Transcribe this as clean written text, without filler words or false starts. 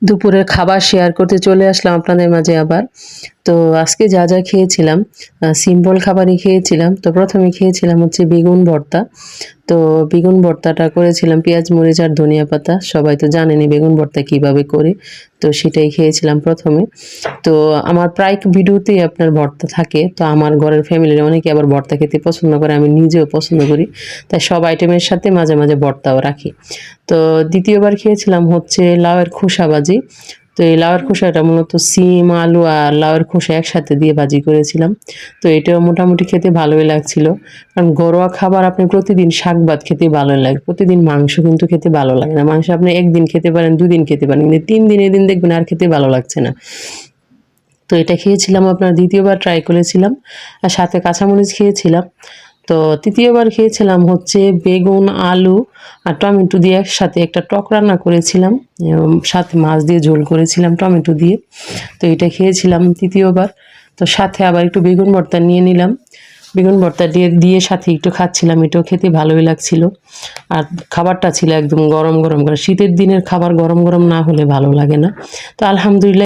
দুপুরের খাবার শেয়ার করতে চলে আসলাম আপনাদের মাঝে আবার। তো আজকে যা যা খেয়েছিলাম সিম্পল খাবারই খেয়েছিলাম। তো প্রথমে খেয়েছিলাম হচ্ছে বেগুন ভর্তা। তো বেগুন ভর্তাটা করেছিলাম পেঁয়াজ, মরিচ আর ধনিয়া পাতা। সবাই তো জানেনই বেগুন ভর্তা কিভাবে করি। তো সেটাই খেয়েছিলাম প্রথমে। তো আমার প্রায় ভিডিওতেই আপনার ভর্তা থাকে। তো আমার ঘরের ফ্যামিলির অনেকে আবার ভর্তা খেতে পছন্দ করে। আমি নিজেও পছন্দ করি। তাই সব আইটেমের সাথে মাঝে, মাঝে ভর্তাও রাখি। তো দ্বিতীয়বার খেয়েছিলাম হচ্ছে লাউয়ের খোসা ভাজি। তো এই লাউয়ের খোসাটা মূলত সিম, আলু আর লাউয়ের খোসা একসাথে দিয়ে ভাজি করেছিলাম। তো এটাও মোটামুটি খেতে ভালোই লাগছিল। কারণ ঘরোয়া খাবার আপনি প্রতিদিন শাক ভাত খেতে ভালোই লাগে। প্রতিদিন মাংস কিন্তু খেতে ভালো লাগে না। মাংস আপনি ১ দিন খেতে পারেন, ২ দিন খেতে পারেন। কিন্তু ৩ দিন এদিন দেখবেন আর খেতে ভালো লাগছে না। তো এটা খেয়েছিলাম আপনার ২য় বার ট্রাই করেছিলাম। আর সাথে কাঁচামরিচ খেয়েছিলাম। তো ৩য় বার খেয়েছিলাম হচ্ছে বেগুন, আলু আর টমেটো দিয়ে একসাথে একটা টক রান্না করেছিলাম। সাথে মাছ দিয়ে ঝোল করেছিলাম টমেটো দিয়ে। তো এটা খেয়েছিলাম ৩য় বার। তো সাথে আবার একটু বেগুন ভর্তা নিয়ে নিলাম। বেগুন ভর্তা দিয়ে সাথে একটু খাচ্ছিলাম। এটাও খেতে ভালোই লাগছিল। আর খাবারটা ছিল একদম গরম, গরম। কারণ শীতের দিনের খাবার গরম, গরম না হলে ভালো লাগে না। তো আলহামদুলিল্লাহ